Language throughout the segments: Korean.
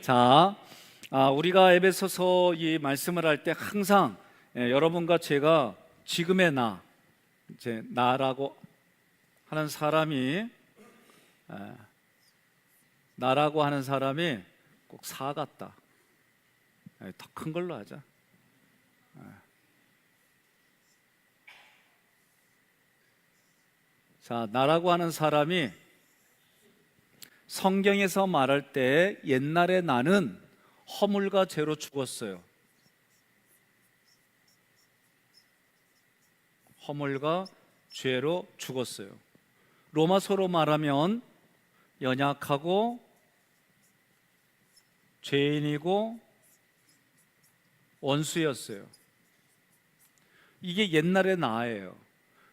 자, 우리가 에베소서 이 말씀을 할 때 항상 여러분과 제가 지금의 나, 이제 나라고 하는 사람이 나라고 하는 사람이 꼭 사 같다. 더 큰 걸로 하자. 자, 나라고 하는 사람이 성경에서 말할 때 옛날에 나는 허물과 죄로 죽었어요. 허물과 죄로 죽었어요. 로마서로 말하면 연약하고 죄인이고 원수였어요. 이게 옛날의 나예요.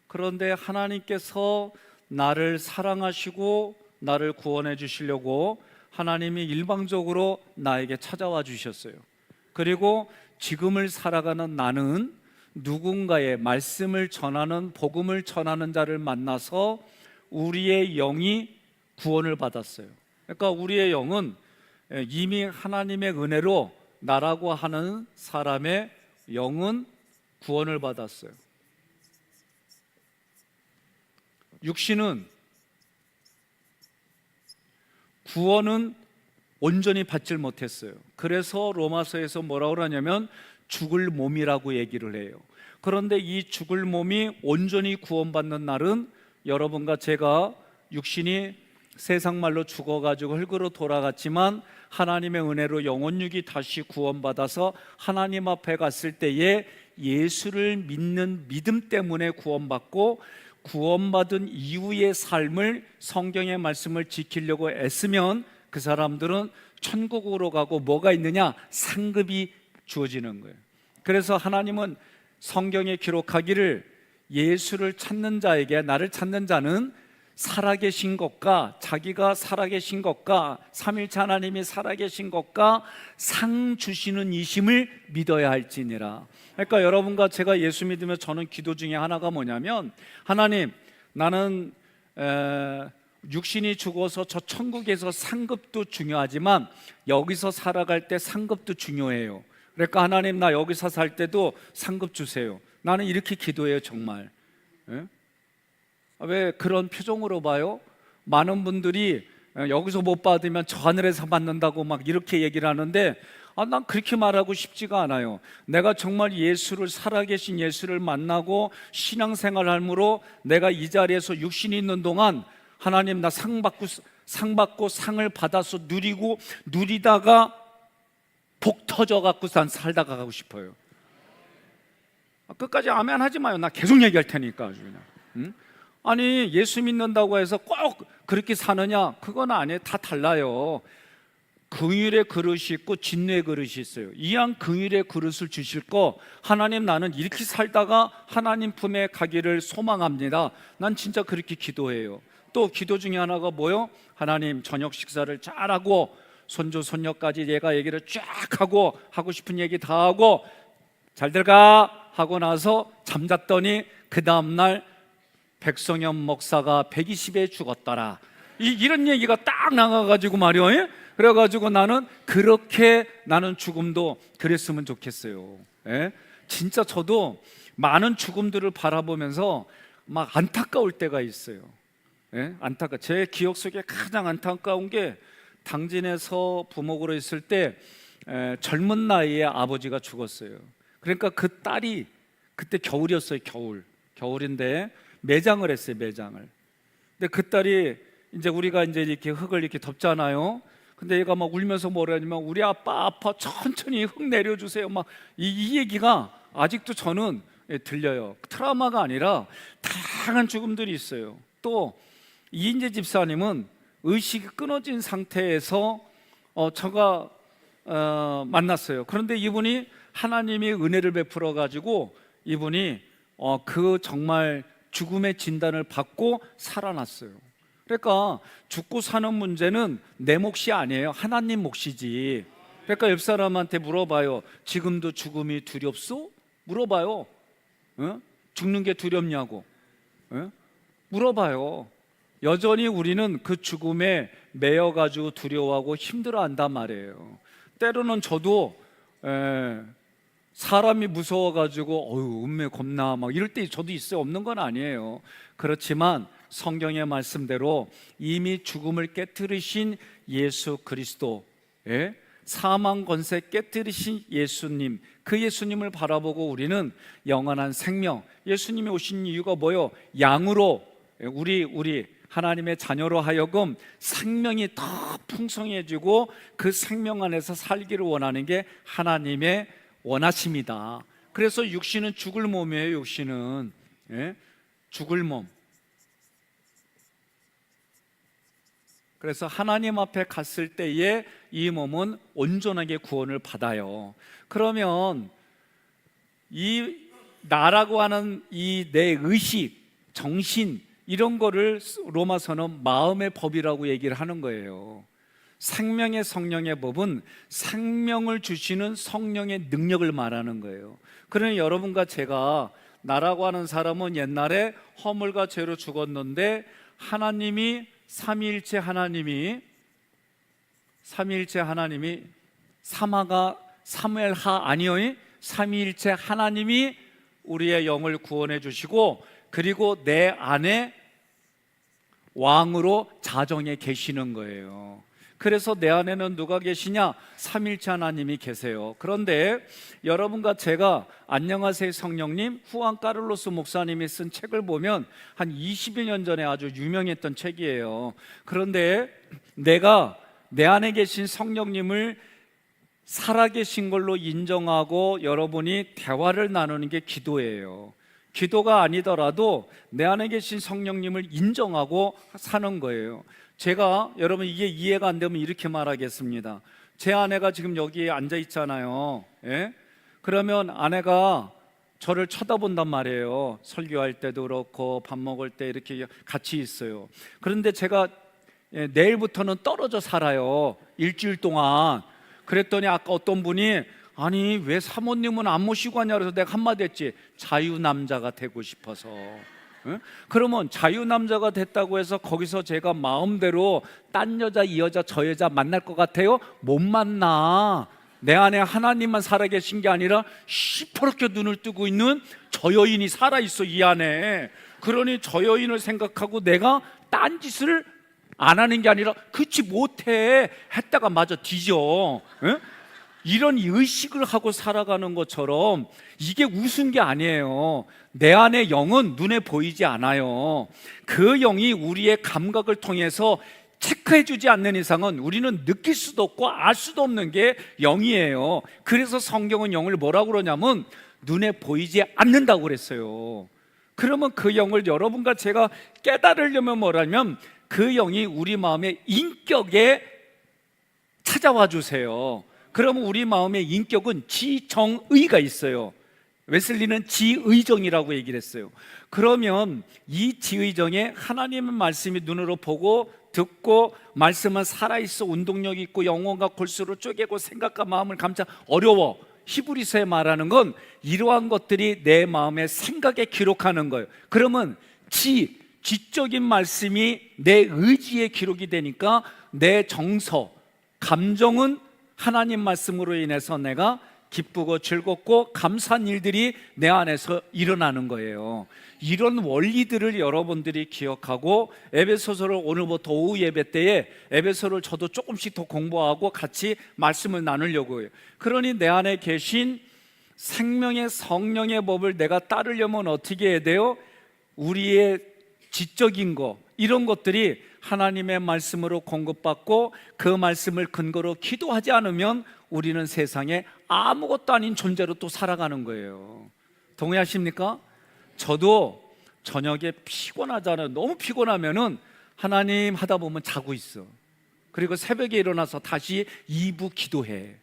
그런데 하나님께서 나를 사랑하시고 나를 구원해 주시려고 하나님이 일방적으로 나에게 찾아와 주셨어요. 그리고 지금을 살아가는 나는 누군가의 말씀을 전하는, 복음을 전하는 자를 만나서 우리의 영이 구원을 받았어요. 그러니까 우리의 영은 이미 하나님의 은혜로 나라고 하는 사람의 영은 구원을 받았어요. 육신은 구원은 온전히 받질 못했어요. 그래서 로마서에서 뭐라고 그러냐면 죽을 몸이라고 얘기를 해요. 그런데 이 죽을 몸이 온전히 구원받는 날은 여러분과 제가 육신이 세상 말로 죽어가지고 흙으로 돌아갔지만 하나님의 은혜로 영혼육이 다시 구원받아서 하나님 앞에 갔을 때에 예수를 믿는 믿음 때문에 구원받고 구원받은 이후의 삶을 성경의 말씀을 지키려고 애쓰면 그 사람들은 천국으로 가고 뭐가 있느냐? 상급이 주어지는 거예요. 그래서 하나님은 성경에 기록하기를 예수를 찾는 자에게, 나를 찾는 자는 살아계신 것과 자기가 살아계신 것과 삼일체 하나님이 살아계신 것과 상 주시는 이심을 믿어야 할지니라. 그러니까 여러분과 제가 예수 믿으면 저는 기도 중에 하나가 뭐냐면, 하나님, 나는 육신이 죽어서 저 천국에서 상급도 중요하지만 여기서 살아갈 때 상급도 중요해요. 그러니까 하나님, 나 여기서 살 때도 상급 주세요. 나는 이렇게 기도해요. 정말. 왜 그런 표정으로 봐요? 많은 분들이 여기서 못 받으면 저 하늘에서 받는다고 막 이렇게 얘기를 하는데, 난 그렇게 말하고 싶지가 않아요. 내가 정말 예수를, 살아계신 예수를 만나고 신앙생활 함으로 내가 이 자리에서 육신이 있는 동안 하나님, 나 상 받고 상을 받아서 누리다가 복 터져갖고 난 살다가 가고 싶어요. 끝까지 아멘 하지 마요. 나 계속 얘기할 테니까 아주 그냥. 응? 아니, 예수 믿는다고 해서 꼭 그렇게 사느냐? 그건 아니에요. 다 달라요. 긍휼의 그릇이 있고 진노의 그릇이 있어요. 이왕 긍휼의 그릇을 주실 거, 하나님, 나는 이렇게 살다가 하나님 품에 가기를 소망합니다. 난 진짜 그렇게 기도해요. 또 기도 중에 하나가 뭐요? 하나님, 저녁 식사를 잘하고 손주 손녀까지 얘가 얘기를 쫙 하고 싶은 얘기 다 하고 잘 들어가 하고 나서 잠잤더니 그 다음날 백성현 목사가 120에 죽었더라. 이런 얘기가 딱 나가가지고 말이에요. 그래가지고 나는 죽음도 그랬으면 좋겠어요. 예? 진짜 저도 많은 죽음들을 바라보면서 막 안타까울 때가 있어요. 예? 제 기억 속에 가장 안타까운 게 당진에서 부목으로 있을 때 젊은 나이에 아버지가 죽었어요. 그러니까 그 딸이, 그때 겨울이었어요. 겨울인데 매장을 했어요. 근데 그 딸이, 이제 우리가 이제 이렇게 흙을 이렇게 덮잖아요. 근데 얘가 막 울면서 뭐라 하냐면, 우리 아빠 아파, 천천히 흙 내려주세요. 막 이 얘기가 아직도 저는 들려요. 트라우마가 아니라 다양한 죽음들이 있어요. 또 이인재 집사님은 의식이 끊어진 상태에서 제가 만났어요. 그런데 이분이 하나님이 은혜를 베풀어 가지고 이분이 그 정말 죽음의 진단을 받고 살아났어요. 그러니까 죽고 사는 문제는 내 몫이 아니에요. 하나님 몫이지. 그러니까 옆 사람한테 물어봐요. 지금도 죽음이 두렵소? 물어봐요. 죽는 게 두렵냐고. 물어봐요. 여전히 우리는 그 죽음에 매여가지고 두려워하고 힘들어한단 말이에요. 때로는 저도 사람이 무서워가지고 어휴 운매 겁나 막 이럴 때 저도 있어요. 없는 건 아니에요. 그렇지만 성경의 말씀대로 이미 죽음을 깨뜨리신 예수 그리스도, 사망 권세 깨뜨리신 예수님, 그 예수님을 바라보고 우리는 영원한 생명, 예수님이 오신 이유가 뭐요? 양으로 우리 하나님의 자녀로 하여금 생명이 더 풍성해지고 그 생명 안에서 살기를 원하는 게 하나님의 원하심이다. 그래서 육신은 죽을 몸이에요. 육신은 죽을 몸. 그래서 하나님 앞에 갔을 때에 이 몸은 온전하게 구원을 받아요. 그러면 이 나라고 하는 이 내 의식, 정신 이런 거를 로마서는 마음의 법이라고 얘기를 하는 거예요. 생명의 성령의 법은 생명을 주시는 성령의 능력을 말하는 거예요. 그러니 여러분과 제가, 나라고 하는 사람은 옛날에 허물과 죄로 죽었는데 하나님이 삼위일체 하나님이 사무엘하 아니오이 삼위일체 하나님이 우리의 영을 구원해 주시고, 그리고 내 안에 왕으로 자정에 계시는 거예요. 그래서 내 안에는 누가 계시냐? 삼위일체 하나님이 계세요. 그런데 여러분과 제가 안녕하세요 성령님, 후안 까를로스 목사님이 쓴 책을 보면 한 20여 년 전에 아주 유명했던 책이에요. 그런데 내가 내 안에 계신 성령님을 살아계신 걸로 인정하고 여러분이 대화를 나누는 게 기도예요. 기도가 아니더라도 내 안에 계신 성령님을 인정하고 사는 거예요. 제가 여러분 이게 이해가 안 되면 이렇게 말하겠습니다. 제 아내가 지금 여기에 앉아 있잖아요. 그러면 아내가 저를 쳐다본단 말이에요. 설교할 때도 그렇고 밥 먹을 때 이렇게 같이 있어요. 그런데 제가 내일부터는 떨어져 살아요. 일주일 동안. 그랬더니 아까 어떤 분이 아니 왜 사모님은 안 모시고 하냐 그래서 내가 한마디 했지. 자유남자가 되고 싶어서. 그러면 자유남자가 됐다고 해서 거기서 제가 마음대로 딴 여자, 이 여자, 저 여자 만날 것 같아요? 못 만나. 내 안에 하나님만 살아계신 게 아니라 시퍼렇게 눈을 뜨고 있는 저 여인이 살아있어 이 안에. 그러니 저 여인을 생각하고 내가 딴 짓을 안 하는 게 아니라 그치 못해 했다가 마저 뒤져. 이런 의식을 하고 살아가는 것처럼 이게 웃은 게 아니에요. 내 안의 영은 눈에 보이지 않아요. 그 영이 우리의 감각을 통해서 체크해 주지 않는 이상은 우리는 느낄 수도 없고 알 수도 없는 게 영이에요. 그래서 성경은 영을 뭐라고 그러냐면 눈에 보이지 않는다고 그랬어요. 그러면 그 영을 여러분과 제가 깨달으려면 뭐라면 그 영이 우리 마음의 인격에 찾아와 주세요. 그러면 우리 마음의 인격은 지정의가 있어요. 웨슬리는 지의정이라고 얘기를 했어요. 그러면 이 지의정에 하나님의 말씀이 눈으로 보고 듣고 말씀은 살아있어 운동력 있고 영혼과 골수로 쪼개고 생각과 마음을 감자 어려워. 히브리서에 말하는 건 이러한 것들이 내 마음의 생각에 기록하는 거예요. 그러면 지적인 말씀이 내 의지에 기록이 되니까 내 정서, 감정은 하나님 말씀으로 인해서 내가 기쁘고 즐겁고 감사한 일들이 내 안에서 일어나는 거예요. 이런 원리들을 여러분들이 기억하고 에베소서를 오늘부터 오후 예배 때에 에베소를 저도 조금씩 더 공부하고 같이 말씀을 나누려고 해요. 그러니 내 안에 계신 생명의 성령의 법을 내가 따르려면 어떻게 해야 돼요? 우리의 지적인 거 이런 것들이 하나님의 말씀으로 공급받고 그 말씀을 근거로 기도하지 않으면 우리는 세상에 아무것도 아닌 존재로 또 살아가는 거예요. 동의하십니까? 저도 저녁에 피곤하잖아요. 너무 피곤하면은 하나님 하다 보면 자고 있어. 그리고 새벽에 일어나서 다시 2부 기도해.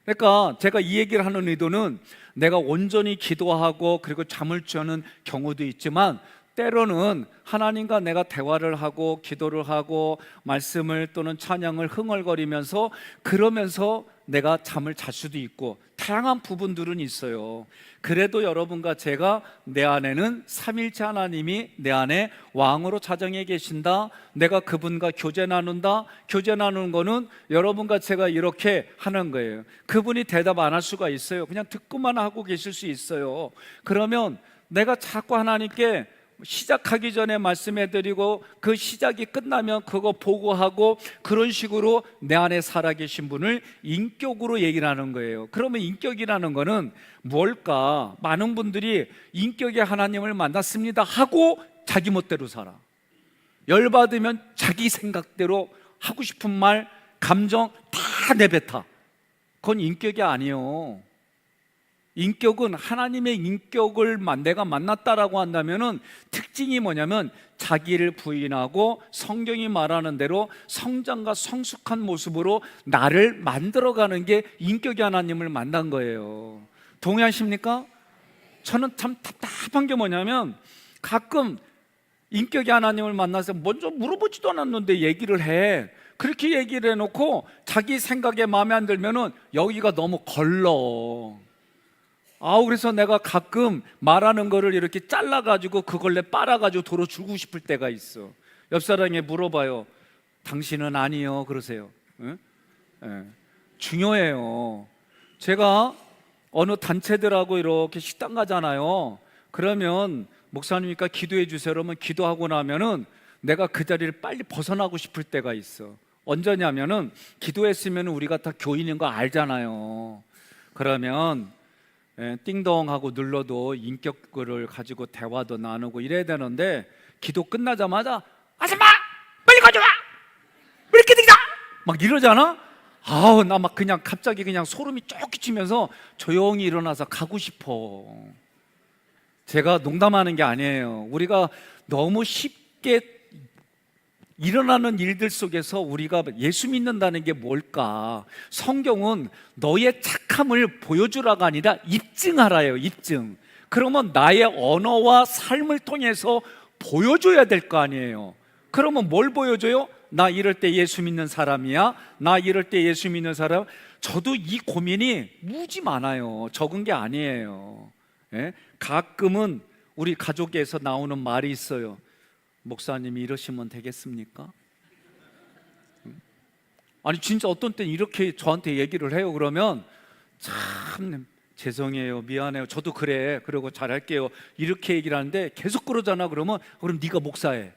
그러니까 제가 이 얘기를 하는 의도는 내가 온전히 기도하고 그리고 잠을 자는 경우도 있지만 때로는 하나님과 내가 대화를 하고 기도를 하고 말씀을 또는 찬양을 흥얼거리면서 그러면서 내가 잠을 잘 수도 있고 다양한 부분들은 있어요. 그래도 여러분과 제가 내 안에는 삼일체 하나님이 내 안에 왕으로 자정해 계신다. 내가 그분과 교제 나눈다. 교제 나누는 거는 여러분과 제가 이렇게 하는 거예요. 그분이 대답 안 할 수가 있어요. 그냥 듣고만 하고 계실 수 있어요. 그러면 내가 자꾸 하나님께 시작하기 전에 말씀해드리고 그 시작이 끝나면 그거 보고하고 그런 식으로 내 안에 살아계신 분을 인격으로 얘기를 하는 거예요. 그러면 인격이라는 거는 뭘까? 많은 분들이 인격의 하나님을 만났습니다 하고 자기 멋대로 살아. 열받으면 자기 생각대로 하고 싶은 말, 감정 다 내뱉어. 그건 인격이 아니에요. 인격은 하나님의 인격을 내가 만났다라고 한다면은 특징이 뭐냐면 자기를 부인하고 성경이 말하는 대로 성장과 성숙한 모습으로 나를 만들어가는 게 인격의 하나님을 만난 거예요. 동의하십니까? 저는 참 답답한 게 뭐냐면 가끔 인격의 하나님을 만나서 먼저 물어보지도 않았는데 얘기를 해. 그렇게 얘기를 해놓고 자기 생각에 마음에 안 들면은 여기가 너무 걸러. 그래서 내가 가끔 말하는 거를 이렇게 잘라가지고 그걸 내 빨아가지고 도로 주고 싶을 때가 있어. 옆 사람에게 물어봐요. 당신은 아니요 그러세요. 응? 네. 중요해요. 제가 어느 단체들하고 이렇게 식당 가잖아요. 그러면 목사님이니까 기도해 주세요. 그러면 기도하고 나면은 내가 그 자리를 빨리 벗어나고 싶을 때가 있어. 언제냐면은 기도했으면 우리가 다 교인인 거 알잖아요. 그러면 띵동하고 눌러도 인격을 가지고 대화도 나누고 이래야 되는데 기도 끝나자마자 아줌마 빨리 가져와 왜 이렇게 늦다 막 이러잖아. 나 막 그냥 갑자기 그냥 소름이 쭉 끼치면서 조용히 일어나서 가고 싶어. 제가 농담하는 게 아니에요. 우리가 너무 쉽게 일어나는 일들 속에서 우리가 예수 믿는다는 게 뭘까? 성경은 너의 착함을 보여주라가 아니라 입증하라예요. 입증. 그러면 나의 언어와 삶을 통해서 보여줘야 될 거 아니에요. 그러면 뭘 보여줘요? 나 이럴 때 예수 믿는 사람이야. 나 이럴 때 예수 믿는 사람. 저도 이 고민이 무지 많아요. 적은 게 아니에요. 가끔은 우리 가족에서 나오는 말이 있어요. 목사님이 이러시면 되겠습니까? 아니 진짜 어떤 때는 이렇게 저한테 얘기를 해요. 그러면 참 죄송해요, 미안해요, 저도 그래, 그러고 잘할게요 이렇게 얘기를 하는데 계속 그러잖아. 그러면 네가 목사해.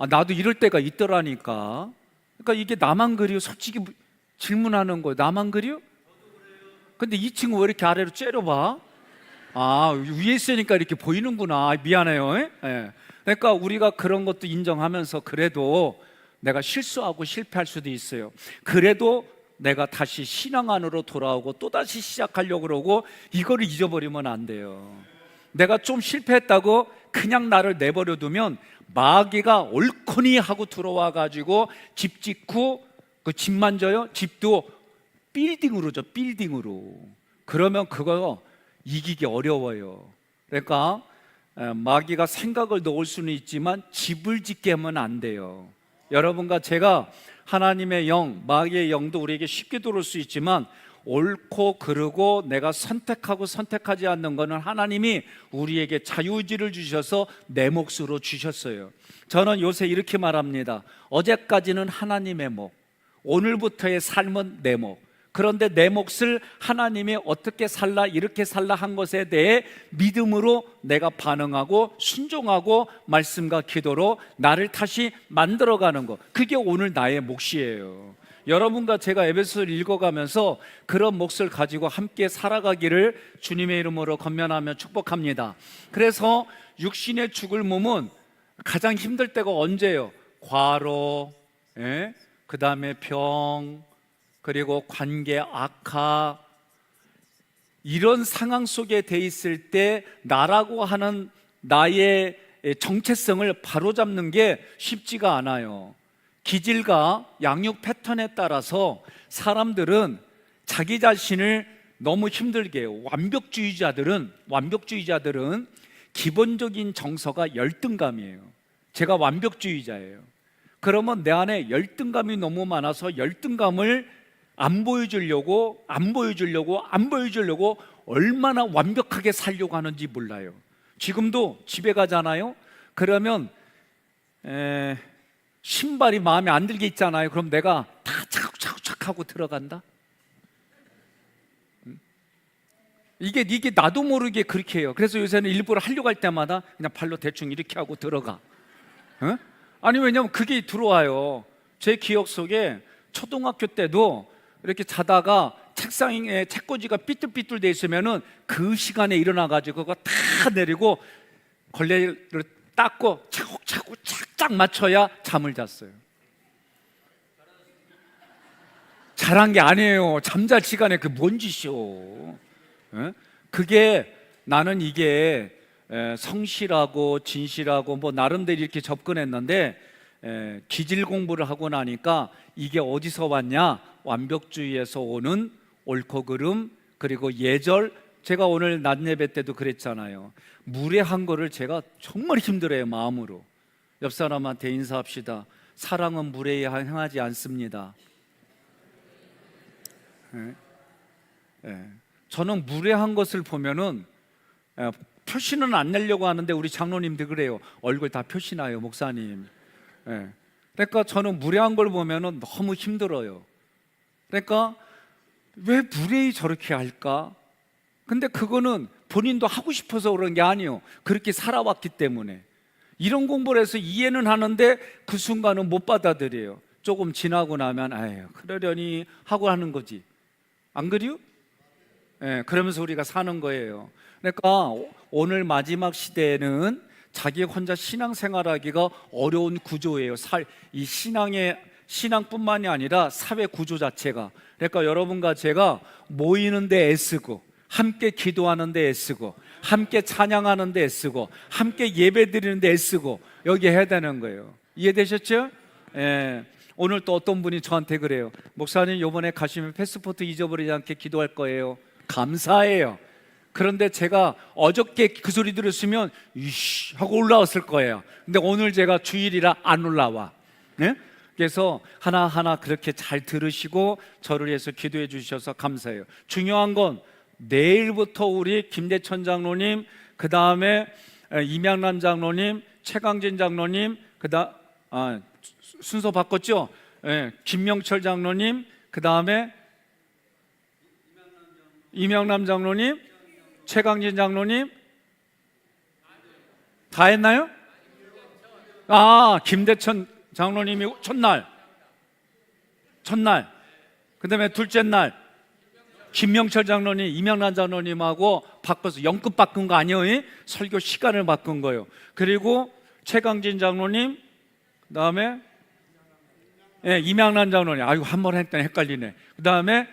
나도 이럴 때가 있더라니까. 그러니까 이게 나만 그래요? 솔직히 질문하는 거예요. 나만 그래요? 근데 이 친구 왜 이렇게 아래로 째려봐? 위에 있으니까 이렇게 보이는구나. 미안해요. 그러니까 우리가 그런 것도 인정하면서 그래도 내가 실수하고 실패할 수도 있어요. 그래도 내가 다시 신앙 안으로 돌아오고 또다시 시작하려고 그러고 이거를 잊어버리면 안 돼요. 내가 좀 실패했다고 그냥 나를 내버려 두면 마귀가 옳거니 하고 들어와 가지고 집 짓고 그 집 만져요. 집도 빌딩으로 줘, 빌딩으로. 그러면 그거 이기기 어려워요. 그러니까 마귀가 생각을 넣을 수는 있지만 집을 짓게 하면 안 돼요. 여러분과 제가 하나님의 영, 마귀의 영도 우리에게 쉽게 들어올 수 있지만 옳고 그르고 내가 선택하고 선택하지 않는 것은 하나님이 우리에게 자유의지를 주셔서 내 몫으로 주셨어요. 저는 요새 이렇게 말합니다. 어제까지는 하나님의 몫, 오늘부터의 삶은 내 몫. 그런데 내 몫을 하나님이 어떻게 살라 이렇게 살라 한 것에 대해 믿음으로 내가 반응하고 순종하고 말씀과 기도로 나를 다시 만들어가는 것, 그게 오늘 나의 몫이에요. 여러분과 제가 에베소서를 읽어가면서 그런 몫을 가지고 함께 살아가기를 주님의 이름으로 권면하며 축복합니다. 그래서 육신의 죽을 몸은 가장 힘들 때가 언제예요? 과로, 그 다음에 병, 그리고 관계 악화, 이런 상황 속에 돼 있을 때 나라고 하는 나의 정체성을 바로잡는 게 쉽지가 않아요. 기질과 양육 패턴에 따라서 사람들은 자기 자신을 너무 힘들게 해요. 완벽주의자들은 기본적인 정서가 열등감이에요. 제가 완벽주의자예요. 그러면 내 안에 열등감이 너무 많아서 열등감을 안 보여주려고 얼마나 완벽하게 살려고 하는지 몰라요. 지금도 집에 가잖아요. 그러면 신발이 마음에 안 들게 있잖아요. 그럼 내가 다 차곡차곡 하고 들어간다. 이게 나도 모르게 그렇게 해요. 그래서 요새는 일부러 하려고 할 때마다 그냥 발로 대충 이렇게 하고 들어가. 아니, 왜냐면 그게 들어와요. 제 기억 속에 초등학교 때도 이렇게 자다가 책상에 책꽂이가 삐뚤삐뚤 돼 있으면은 그 시간에 일어나가지고 그거 다 내리고 걸레를 닦고 차곡차곡 착착 맞춰야 잠을 잤어요. 잘한 게 아니에요. 잠잘 시간에 그 뭔 짓이요. 그게 나는 이게 성실하고 진실하고 뭐 나름대로 이렇게 접근했는데 기질 공부를 하고 나니까 이게 어디서 왔냐? 완벽주의에서 오는 옳고 그름, 그리고 예절. 제가 오늘 낮 예배 때도 그랬잖아요. 무례한 거를 제가 정말 힘들어요, 마음으로. 옆 사람한테 인사합시다. 사랑은 무례히 행하지 않습니다. 저는 무례한 것을 보면은 표시는 안 내려고 하는데 우리 장로님들 그래요. 얼굴 다 표시나요, 목사님. 그러니까 저는 무례한 걸 보면은 너무 힘들어요. 그러니까 왜 무례히 저렇게 할까? 근데 그거는 본인도 하고 싶어서 그런 게 아니에요. 그렇게 살아왔기 때문에. 이런 공부를 해서 이해는 하는데 그 순간은 못 받아들여요. 조금 지나고 나면 아유, 그러려니 하고 하는 거지. 안 그래요? 그러면서 우리가 사는 거예요. 그러니까 오늘 마지막 시대에는 자기 혼자 신앙생활하기가 어려운 구조예요. 이 신앙뿐만이 아니라 사회 구조 자체가. 그러니까 여러분과 제가 모이는데 애쓰고, 함께 기도하는데 애쓰고, 함께 찬양하는데 애쓰고, 함께 예배드리는데 애쓰고, 여기 해야 되는 거예요. 이해되셨죠? 오늘 또 어떤 분이 저한테 그래요. 목사님, 이번에 가시면 패스포트 잊어버리지 않게 기도할 거예요. 감사해요. 그런데 제가 어저께 그 소리 들었으면 이씨 하고 올라왔을 거예요. 근데 오늘 제가 주일이라 안 올라와. 그래서 하나하나 그렇게 잘 들으시고 저를 위해서 기도해 주셔서 감사해요. 중요한 건 내일부터 우리 김대천 장로님, 그 다음에 임양남 장로님, 최강진 장로님, 순서 바꿨죠? 김명철 장로님, 그 다음에 임양남 장로님, 최강진 장로님 다 했나요? 김대천 장로님이 첫날, 그 다음에 둘째 날 김명철 장로님, 임양남 장로님하고 바꿔서 연급 바꾼 거 아니에요? 설교 시간을 바꾼 거예요. 그리고 최강진 장로님, 그 다음에 임양남 장로님, 아이고 한 번 했더니 헷갈리네. 그 다음에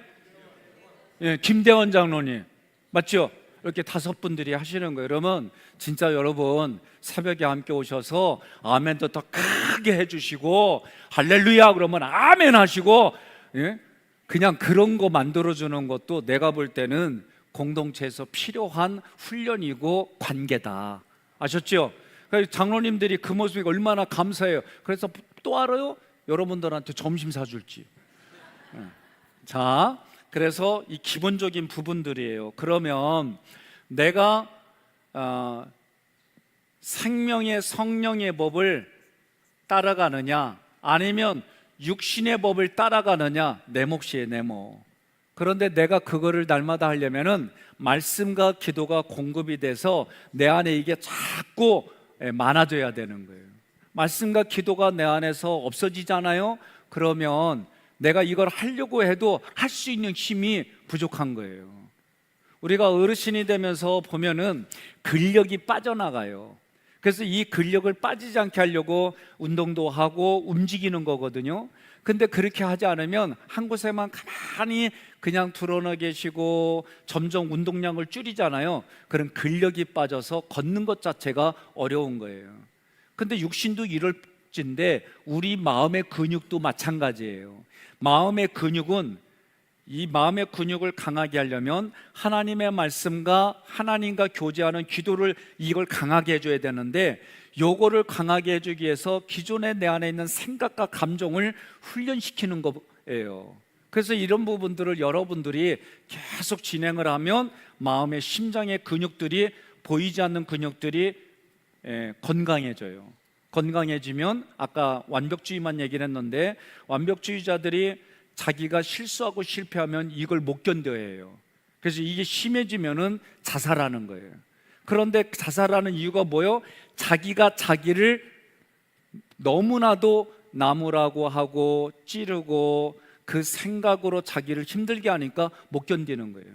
김대원 장로님, 맞죠? 이렇게 5분들이 하시는 거예요. 그러면 진짜 여러분 새벽에 함께 오셔서 아멘도 더 크게 해주시고 할렐루야 그러면 아멘 하시고, 그냥 그런 거 만들어주는 것도 내가 볼 때는 공동체에서 필요한 훈련이고 관계다. 아셨죠? 장로님들이 그 모습이 얼마나 감사해요. 그래서 또 알아요? 여러분들한테 점심 사줄지. 자, 그래서 이 기본적인 부분들이에요. 그러면 내가 생명의 성령의 법을 따라가느냐, 아니면 육신의 법을 따라가느냐, 내 몫이에요, 내 몫. 그런데 내가 그거를 날마다 하려면은 말씀과 기도가 공급이 돼서 내 안에 이게 자꾸 많아져야 되는 거예요. 말씀과 기도가 내 안에서 없어지잖아요. 그러면 내가 이걸 하려고 해도 할 수 있는 힘이 부족한 거예요. 우리가 어르신이 되면서 보면은 근력이 빠져나가요. 그래서 이 근력을 빠지지 않게 하려고 운동도 하고 움직이는 거거든요. 근데 그렇게 하지 않으면 한 곳에만 가만히 그냥 드러나 계시고 점점 운동량을 줄이잖아요. 그럼 근력이 빠져서 걷는 것 자체가 어려운 거예요. 근데 육신도 이럴진데 우리 마음의 근육도 마찬가지예요. 마음의 근육은, 이 마음의 근육을 강하게 하려면 하나님의 말씀과 하나님과 교제하는 기도를, 이걸 강하게 해줘야 되는데, 요거를 강하게 해주기 위해서 기존에 내 안에 있는 생각과 감정을 훈련시키는 거예요. 그래서 이런 부분들을 여러분들이 계속 진행을 하면 마음의 심장의 근육들이, 보이지 않는 근육들이 건강해져요. 건강해지면, 아까 완벽주의만 얘기를 했는데, 완벽주의자들이 자기가 실수하고 실패하면 이걸 못 견뎌해요. 그래서 이게 심해지면은 자살하는 거예요. 그런데 자살하는 이유가 뭐예요? 자기가 자기를 너무나도 나무라고 하고 찌르고 그 생각으로 자기를 힘들게 하니까 못 견디는 거예요.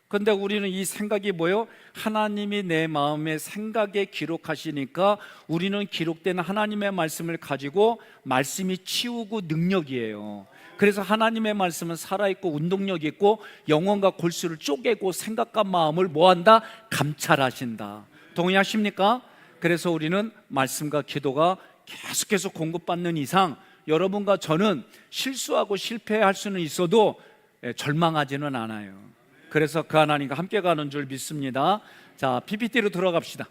그런데 우리는 이 생각이 뭐예요? 하나님이 내 마음의 생각에 기록하시니까 우리는 기록된 하나님의 말씀을 가지고, 말씀이 치우고 능력이에요. 그래서 하나님의 말씀은 살아있고 운동력이 있고 영혼과 골수를 쪼개고 생각과 마음을 뭐한다? 감찰하신다. 동의하십니까? 그래서 우리는 말씀과 기도가 계속해서 공급받는 이상 여러분과 저는 실수하고 실패할 수는 있어도 절망하지는 않아요. 그래서 그 하나님과 함께 가는 줄 믿습니다. 자, PPT로 들어갑시다.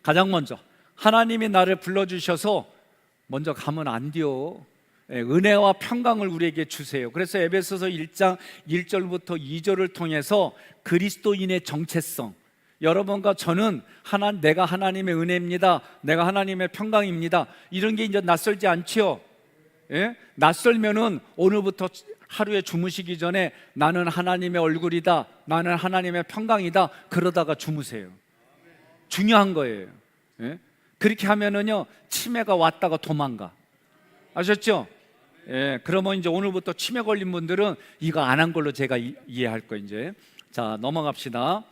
가장 먼저 하나님이 나를 불러주셔서 먼저 가면 안 돼요. 은혜와 평강을 우리에게 주세요. 그래서 에베소서 1장 1절부터 2절을 통해서 그리스도인의 정체성, 여러분과 저는 내가 하나님의 은혜입니다, 내가 하나님의 평강입니다, 이런 게 이제 낯설지 않지요? 예? 낯설면은 오늘부터 하루에 주무시기 전에 나는 하나님의 얼굴이다, 나는 하나님의 평강이다, 그러다가 주무세요. 중요한 거예요. 예? 그렇게 하면은요, 치매가 왔다가 도망가. 아셨죠? 예, 그러면 이제 오늘부터 치매 걸린 분들은 이거 안 한 걸로 제가 이해할 거예요. 이제 자, 넘어갑시다.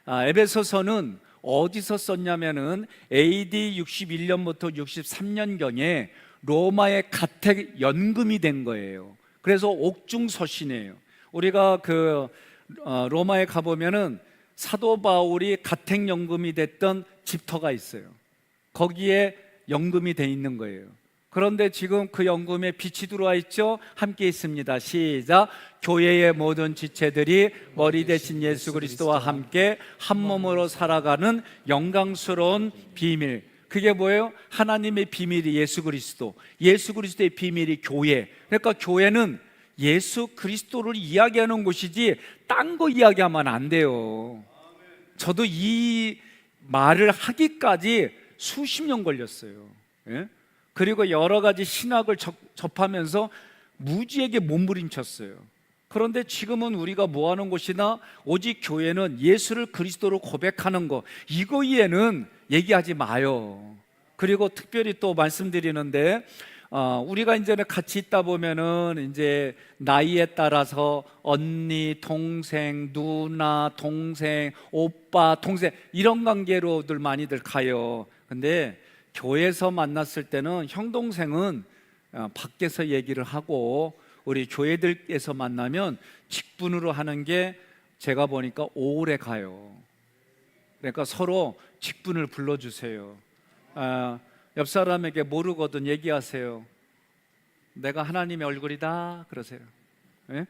에베소서는 어디서 썼냐면은 AD 61년부터 63년경에 로마의 가택 연금이 된 거예요. 그래서 옥중서신이에요. 우리가 로마에 가보면은 사도 바울이 가택 연금이 됐던 집터가 있어요. 거기에 연금이 돼 있는 거예요. 그런데 지금 그 연금에 빛이 들어와 있죠? 함께 있습니다. 시작. 교회의 모든 지체들이 머리 대신 예수 그리스도와 함께 한 몸으로 살아가는 영광스러운 비밀. 그게 뭐예요? 하나님의 비밀이 예수 그리스도, 예수 그리스도의 비밀이 교회. 그러니까 교회는 예수 그리스도를 이야기하는 곳이지 딴 거 이야기하면 안 돼요. 저도 이 말을 하기까지 수십 년 걸렸어요. 예? 그리고 여러 가지 신학을 접하면서 무지에게 몸부림쳤어요. 그런데 지금은 우리가 뭐 하는 곳이나 오직 교회는 예수를 그리스도로 고백하는 거, 이거 이외에는 얘기하지 마요. 그리고 특별히 또 말씀드리는데, 우리가 이제는 같이 있다 보면은 이제 나이에 따라서 언니, 동생, 누나, 동생, 오빠, 동생 이런 관계로들 많이들 가요. 근데 교회에서 만났을 때는 형 동생은 밖에서 얘기를 하고, 우리 교회들에서 만나면 직분으로 하는 게 제가 보니까 오래 가요. 그러니까 서로 직분을 불러주세요. 옆 사람에게 모르거든 얘기하세요. 내가 하나님의 얼굴이다 그러세요. 예?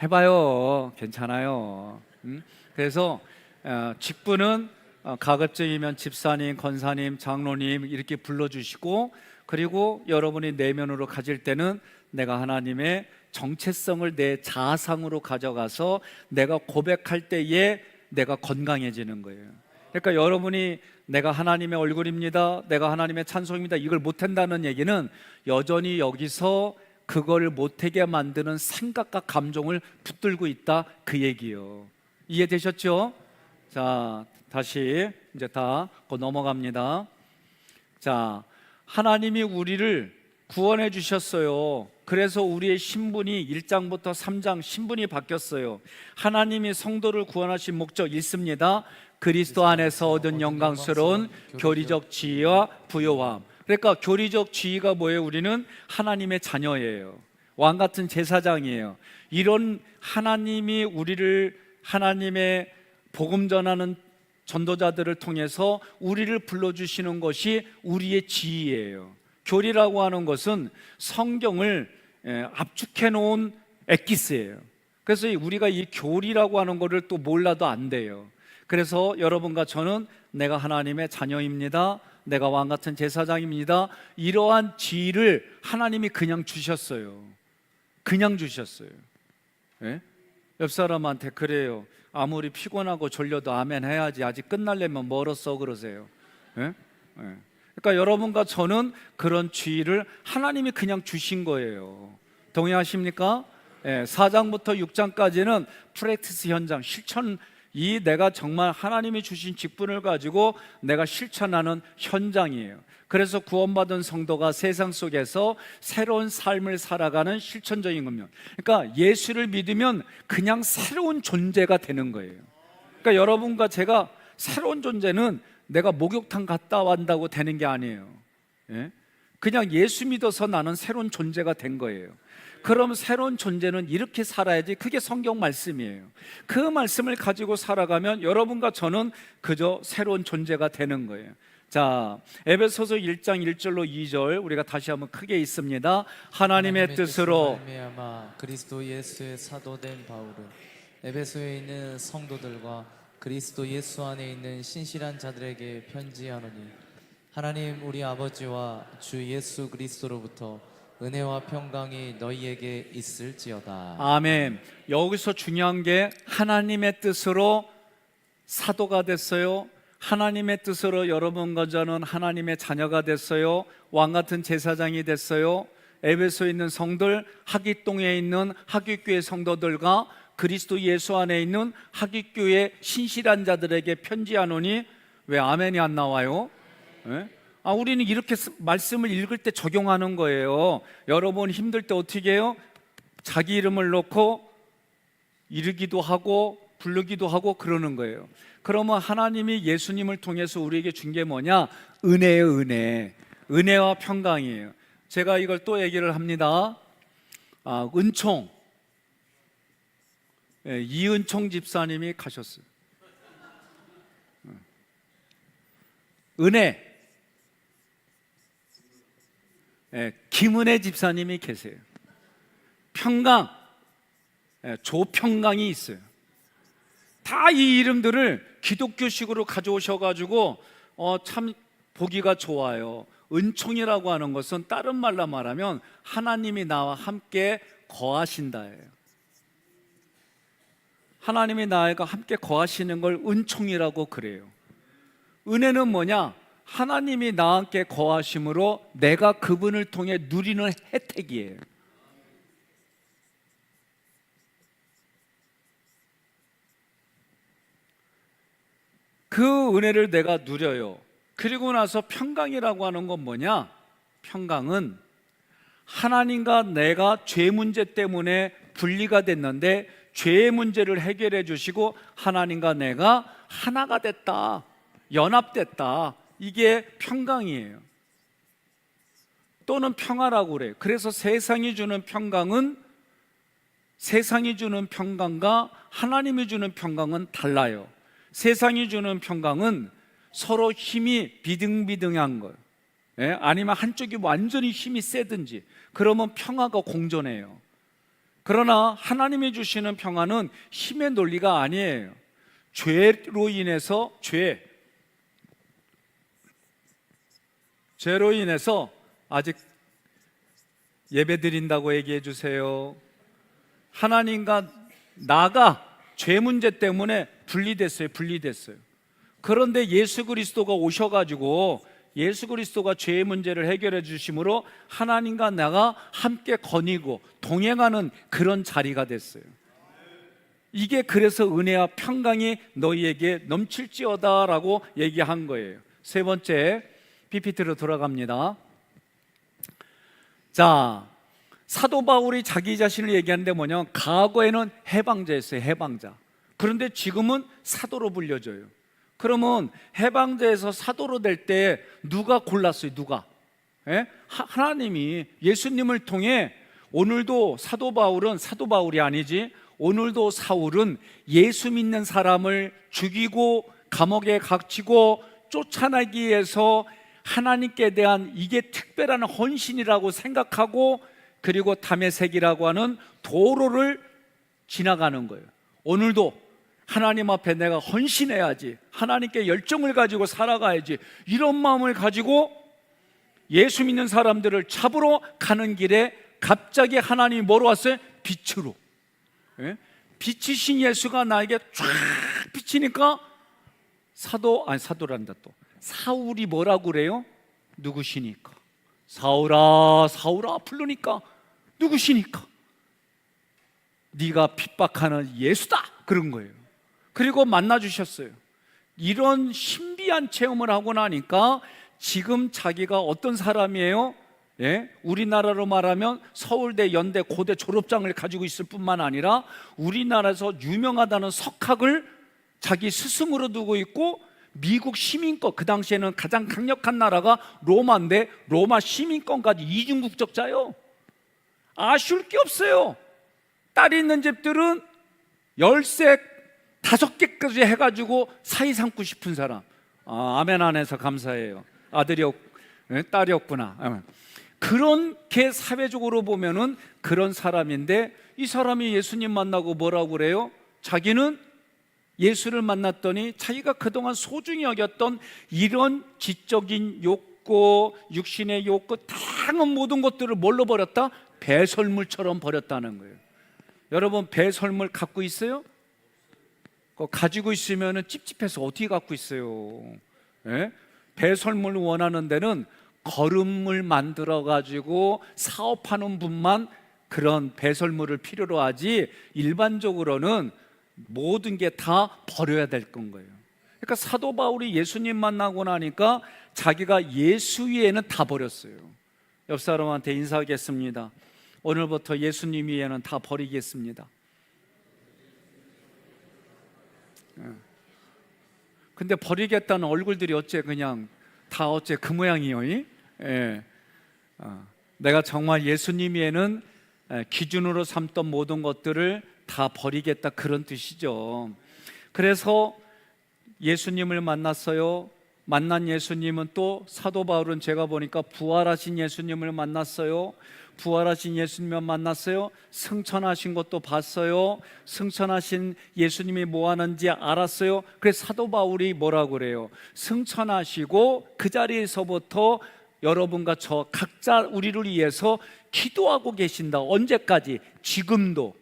해봐요. 괜찮아요. 그래서 직분은 가급적이면 집사님, 권사님, 장로님 이렇게 불러주시고, 그리고 여러분이 내면으로 가질 때는 내가 하나님의 정체성을 내 자아상으로 가져가서 내가 고백할 때에 내가 건강해지는 거예요. 그러니까 여러분이 내가 하나님의 얼굴입니다, 내가 하나님의 찬송입니다 이걸 못한다는 얘기는 여전히 여기서 그걸 못하게 만드는 생각과 감정을 붙들고 있다, 그 얘기예요. 이해되셨죠? 자, 다시 이제 다 넘어갑니다. 자, 하나님이 우리를 구원해 주셨어요. 그래서 우리의 신분이 1장부터 3장 신분이 바뀌었어요. 하나님이 성도를 구원하신 목적 있습니다. 그리스도 안에서 얻은 영광스러운 교리적 지위와 부요함. 그러니까 교리적 지위가 뭐예요? 우리는 하나님의 자녀예요. 왕같은 제사장이에요. 이런 하나님이 우리를, 하나님의 복음 전하는 전도자들을 통해서 우리를 불러주시는 것이 우리의 지위예요. 교리라고 하는 것은 성경을 압축해 놓은 엑기스예요. 그래서 우리가 이 교리라고 하는 것을 또 몰라도 안 돼요. 그래서 여러분과 저는 내가 하나님의 자녀입니다, 내가 왕같은 제사장입니다, 이러한 지위를 하나님이 그냥 주셨어요. 그냥 주셨어요. 예? 옆 사람한테 그래요. 아무리 피곤하고 졸려도 아멘 해야지. 아직 끝날려면 멀었어 그러세요. 예? 예. 그러니까 여러분과 저는 그런 지위를 하나님이 그냥 주신 거예요. 동의하십니까? 예, 4장부터 6장까지는 프랙티스 현장, 실천, 이 내가 정말 하나님이 주신 직분을 가지고 내가 실천하는 현장이에요. 그래서 구원받은 성도가 세상 속에서 새로운 삶을 살아가는 실천적인 겁니다. 그러니까 예수를 믿으면 그냥 새로운 존재가 되는 거예요. 그러니까 여러분과 제가 새로운 존재는 내가 목욕탕 갔다 왔다고 되는 게 아니에요. 예? 그냥 예수 믿어서 나는 새로운 존재가 된 거예요. 그럼 새로운 존재는 이렇게 살아야지. 그게 성경 말씀이에요. 그 말씀을 가지고 살아가면 여러분과 저는 그저 새로운 존재가 되는 거예요. 자, 에베소서 1장 1절로 2절 우리가 다시 한번 크게 읽습니다. 하나님의 뜻으로 말미암아 그리스도 예수의 사도된 바울은 에베소에 있는 성도들과 그리스도 예수 안에 있는 신실한 자들에게 편지하노니 하나님 우리 아버지와 주 예수 그리스도로부터 은혜와 평강이 너희에게 있을지어다. 아멘. 여기서 중요한 게 하나님의 뜻으로 사도가 됐어요. 하나님의 뜻으로 여러분과 저는 하나님의 자녀가 됐어요. 왕같은 제사장이 됐어요. 에베소에 있는 성들, 하깃동에 있는 하깃교회 성도들과 그리스도 예수 안에 있는 하깃교회 신실한 자들에게 편지하노니 왜 아멘이 안 나와요? 네? 우리는 이렇게 말씀을 읽을 때 적용하는 거예요. 여러분 힘들 때 어떻게 해요? 자기 이름을 넣고 이르기도 하고 부르기도 하고 그러는 거예요. 그러면 하나님이 예수님을 통해서 우리에게 준 게 뭐냐? 은혜예요, 은혜. 은혜와 평강이에요. 제가 이걸 또 얘기를 합니다. 은총. 이은총 집사님이 가셨어요. 은혜. 김은혜 집사님이 계세요. 평강. 조평강이 있어요. 다 이 이름들을 기독교식으로 가져오셔가지고 참 보기가 좋아요. 은총이라고 하는 것은 다른 말로 말하면 하나님이 나와 함께 거하신다예요. 하나님이 나와 함께 거하시는 걸 은총이라고 그래요. 은혜는 뭐냐? 하나님이 나와 함께 거하심으로 내가 그분을 통해 누리는 혜택이에요. 그 은혜를 내가 누려요. 그리고 나서 평강이라고 하는 건 뭐냐? 평강은 하나님과 내가 죄 문제 때문에 분리가 됐는데 죄의 문제를 해결해 주시고 하나님과 내가 하나가 됐다, 연합됐다. 이게 평강이에요. 또는 평화라고 그래요. 그래서 세상이 주는 평강은, 세상이 주는 평강과 하나님이 주는 평강은 달라요. 세상이 주는 평강은 서로 힘이 비등비등한 거예요. 아니면 한쪽이 완전히 힘이 세든지 그러면 평화가 공존해요. 그러나 하나님이 주시는 평화는 힘의 논리가 아니에요. 죄로 인해서 죄로 인해서 아직 예배 드린다고 얘기해 주세요. 하나님과 나가 죄 문제 때문에 분리됐어요. 그런데 예수 그리스도가 오셔가지고 예수 그리스도가 죄의 문제를 해결해 주심으로 하나님과 나가 함께 거니고 동행하는 그런 자리가 됐어요. 이게 그래서 은혜와 평강이 너희에게 넘칠지어다 라고 얘기한 거예요. 세 번째, PPT로 돌아갑니다. 자, 사도 바울이 자기 자신을 얘기하는데 뭐냐면 과거에는 해방자였어요. 해방자. 그런데 지금은 사도로 불려져요. 그러면 해방자에서 사도로 될 때 누가 골랐어요? 누가? 하나님이 예수님을 통해. 오늘도 사도 바울이 아니지, 오늘도 사울은 예수 믿는 사람을 죽이고 감옥에 갇히고 쫓아내기 위해서 하나님께 대한 이게 특별한 헌신이라고 생각하고 그리고 다메섹이라고 하는 도로를 지나가는 거예요. 오늘도 하나님 앞에 내가 헌신해야지, 하나님께 열정을 가지고 살아가야지, 이런 마음을 가지고 예수 믿는 사람들을 잡으러 가는 길에 갑자기 하나님이 뭐로 왔어요? 빛으로. 예? 빛이신 예수가 나에게 쫙 비치니까 사도란다 또. 사울이 뭐라고 그래요? 누구시니까? 사울아 사울아 부르니까 누구시니까? 네가 핍박하는 예수다 그런 거예요. 그리고 만나 주셨어요. 이런 신비한 체험을 하고 나니까 지금 자기가 어떤 사람이에요? 예? 우리나라로 말하면 서울대, 연대, 고대 졸업장을 가지고 있을 뿐만 아니라 우리나라에서 유명하다는 석학을 자기 스승으로 두고 있고, 미국 시민권, 그 당시에는 가장 강력한 나라가 로마인데 로마 시민권까지 이중국적자요. 아쉬울 게 없어요. 딸이 있는 집들은 열쇠 5개까지 해가지고 사이 삼고 싶은 사람. 아멘 안 해서 감사해요. 딸이었구나. 그렇게 사회적으로 보면은 그런 사람인데, 이 사람이 예수님 만나고 뭐라고 그래요? 자기는 예수를 만났더니 자기가 그동안 소중히 여겼던 이런 지적인 욕구, 육신의 욕구, 다양한 모든 것들을 뭘로 버렸다? 배설물처럼 버렸다는 거예요. 여러분, 배설물 갖고 있어요? 가지고 있으면 찝찝해서 어떻게 갖고 있어요? 예? 배설물을 원하는 데는 거름을 만들어 가지고 사업하는 분만 그런 배설물을 필요로 하지, 일반적으로는 모든 게 다 버려야 될 건 거예요. 그러니까 사도 바울이 예수님 만나고 나니까 자기가 예수 위에는 다 버렸어요. 옆 사람한테 인사하겠습니다. 오늘부터 예수님 위에는 다 버리겠습니다. 근데 버리겠다는 얼굴들이 어째 그냥 다 어째 그 모양이요? 예. 내가 정말 예수님 위에는 기준으로 삼던 모든 것들을 다 버리겠다, 그런 뜻이죠. 그래서 예수님을 만났어요. 만난 예수님은 또 사도 바울은 제가 보니까 부활하신 예수님을 만났어요. 부활하신 예수님을 만났어요. 승천하신 것도 봤어요. 승천하신 예수님이 뭐 하는지 알았어요. 그래서 사도 바울이 뭐라고 그래요? 승천하시고 그 자리에서부터 여러분과 저 각자 우리를 위해서 기도하고 계신다. 언제까지? 지금도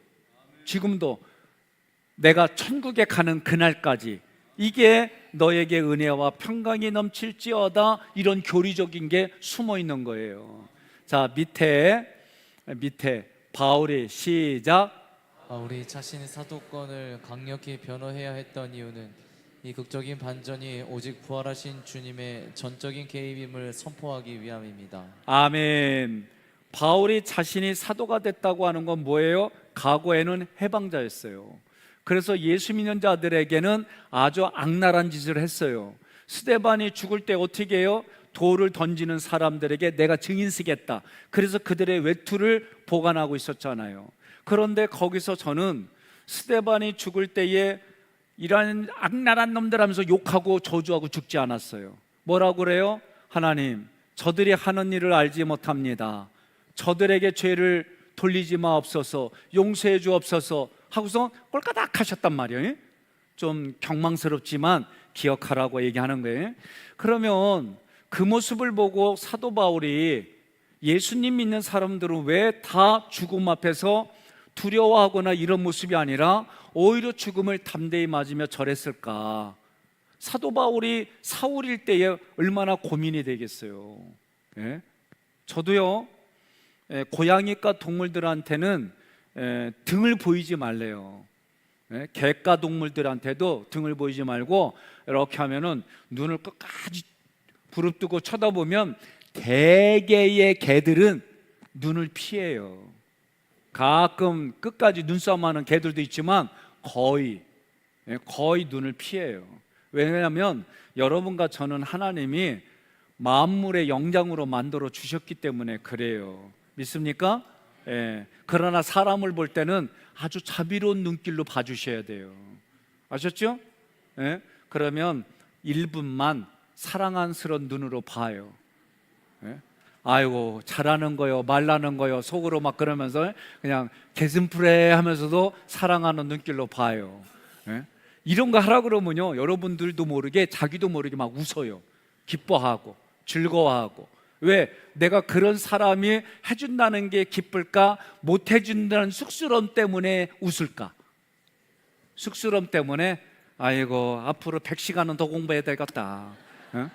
내가 천국에 가는 그날까지. 이게 너에게 은혜와 평강이 넘칠지어다. 이런 교리적인 게 숨어 있는 거예요. 자, 밑에 바울이 시작. 바울이 자신의 사도권을 강력히 변호해야 했던 이유는 이 극적인 반전이 오직 부활하신 주님의 전적인 개입임을 선포하기 위함입니다. 아멘. 바울이 자신이 사도가 됐다고 하는 건 뭐예요? 과거에는 해방자였어요. 그래서 예수 믿는 자들에게는 아주 악랄한 짓을 했어요. 스데반이 죽을 때 어떻게 해요? 돌을 던지는 사람들에게 내가 증인 쓰겠다. 그래서 그들의 외투를 보관하고 있었잖아요. 그런데 거기서 저는 스데반이 죽을 때에 이런 악랄한 놈들 하면서 욕하고 저주하고 죽지 않았어요. 뭐라고 그래요? 하나님, 저들이 하는 일을 알지 못합니다. 저들에게 죄를 돌리지 마옵소서, 용서해 주옵소서 하고서 꼴까닥 하셨단 말이에요. 좀 경망스럽지만 기억하라고 얘기하는 거예요. 그러면 그 모습을 보고 사도 바울이 예수님 믿는 사람들은 왜 다 죽음 앞에서 두려워하거나 이런 모습이 아니라 오히려 죽음을 담대히 맞으며 절했을까? 사도 바울이 사울일 때에 얼마나 고민이 되겠어요. 예? 저도요, 고양이과 동물들한테는 등을 보이지 말래요. 개과 동물들한테도 등을 보이지 말고 이렇게 하면은 눈을 끝까지 부릅뜨고 쳐다보면 대개의 개들은 눈을 피해요. 가끔 끝까지 눈싸움하는 개들도 있지만 거의 눈을 피해요. 왜냐하면 여러분과 저는 하나님이 만물의 영장으로 만들어 주셨기 때문에 그래요. 믿습니까? 그러나 사람을 볼 때는 아주 자비로운 눈길로 봐주셔야 돼요. 아셨죠? 그러면 1분만 사랑스러운 눈으로 봐요. 아이고 잘하는 거요, 말라는 거요, 속으로 막 그러면서 그냥 개슴푸레 하면서도 사랑하는 눈길로 봐요. 이런 거 하라 그러면요, 여러분들도 모르게 자기도 모르게 막 웃어요. 기뻐하고 즐거워하고. 왜? 내가 그런 사람이 해준다는 게 기쁠까? 못 해준다는 쑥스러움 때문에 웃을까? 쑥스러움 때문에 아이고 앞으로 100시간은 더 공부해야 되겠다. 어?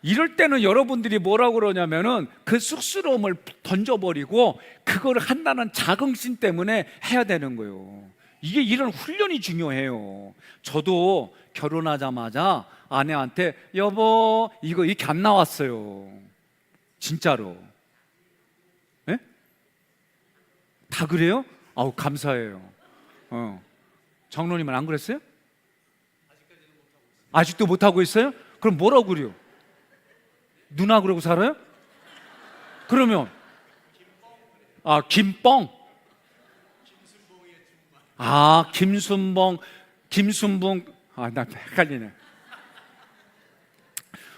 이럴 때는 여러분들이 뭐라고 그러냐면은 그 쑥스러움을 던져버리고 그걸 한다는 자긍심 때문에 해야 되는 거예요. 이게 이런 훈련이 중요해요. 저도 결혼하자마자 아내한테 여보 이거 이렇게 안 나왔어요. 진짜로. 예? 다 그래요? 아우 감사해요. 장로님은 안 그랬어요? 아직도 못하고 있어요? 그럼 뭐라고 그래요? 누나 그러고 살아요? 그러면 김뻥. 김순봉. 나 헷갈리네.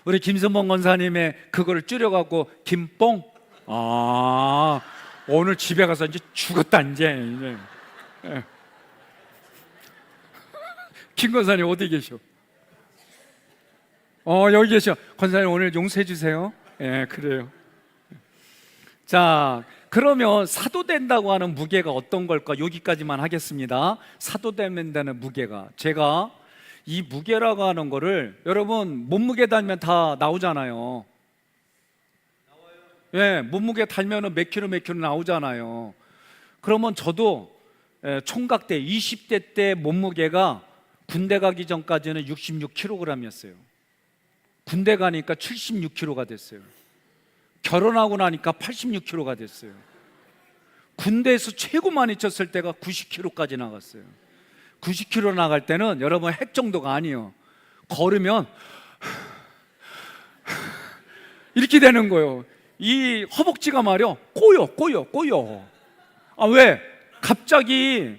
우리 김순봉 권사님의 그거를 줄여갖고 김뽕. 오늘 집에 가서 이제 죽었다 이제. 예. 김 권사님 어디 계셔? 여기 계셔. 권사님 오늘 용서해 주세요. 예, 그래요. 자, 그러면 사도된다고 하는 무게가 어떤 걸까? 여기까지만 하겠습니다. 사도된다는 무게가, 제가 이 무게라고 하는 거를 여러분 몸무게 달면 다 나오잖아요. 예, 몸무게 달면은 몇 킬로 나오잖아요. 그러면 저도 총각 때 20대 때 몸무게가 군대 가기 전까지는 66kg이었어요. 군대 가니까 76kg가 됐어요. 결혼하고 나니까 86kg가 됐어요. 군대에서 최고 많이 쪘을 때가 90kg까지 나갔어요. 90kg 나갈 때는 여러분 핵 정도가 아니에요. 걸으면 이렇게 되는 거예요. 이 허벅지가 말이요 꼬여. 왜? 갑자기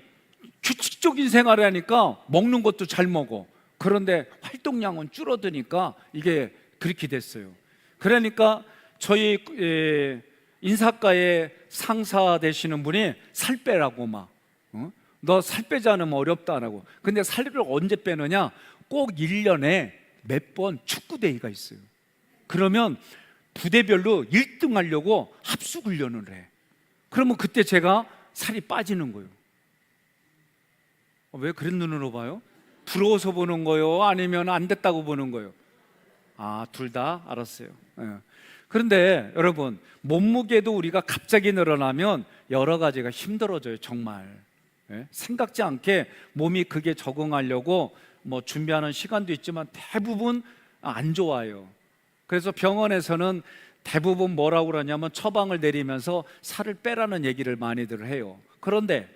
규칙적인 생활을 하니까 먹는 것도 잘 먹어. 그런데 활동량은 줄어드니까 이게 그렇게 됐어요. 그러니까 저희 인사과의 상사 되시는 분이 살 빼라고 너 살 빼지 않으면 어렵다라고. 근데 살을 언제 빼느냐? 꼭 1년에 몇 번 축구대회가 있어요. 그러면 부대별로 1등 하려고 합숙훈련을 해. 그러면 그때 제가 살이 빠지는 거예요. 왜 그런 눈으로 봐요? 부러워서 보는 거요? 아니면 안 됐다고 보는 거요? 둘 다 알았어요. 그런데 여러분 몸무게도 우리가 갑자기 늘어나면 여러 가지가 힘들어져요. 정말 생각지 않게 몸이 그게 적응하려고 준비하는 시간도 있지만 대부분 안 좋아요. 그래서 병원에서는 대부분 뭐라고 그러냐면 처방을 내리면서 살을 빼라는 얘기를 많이들 해요. 그런데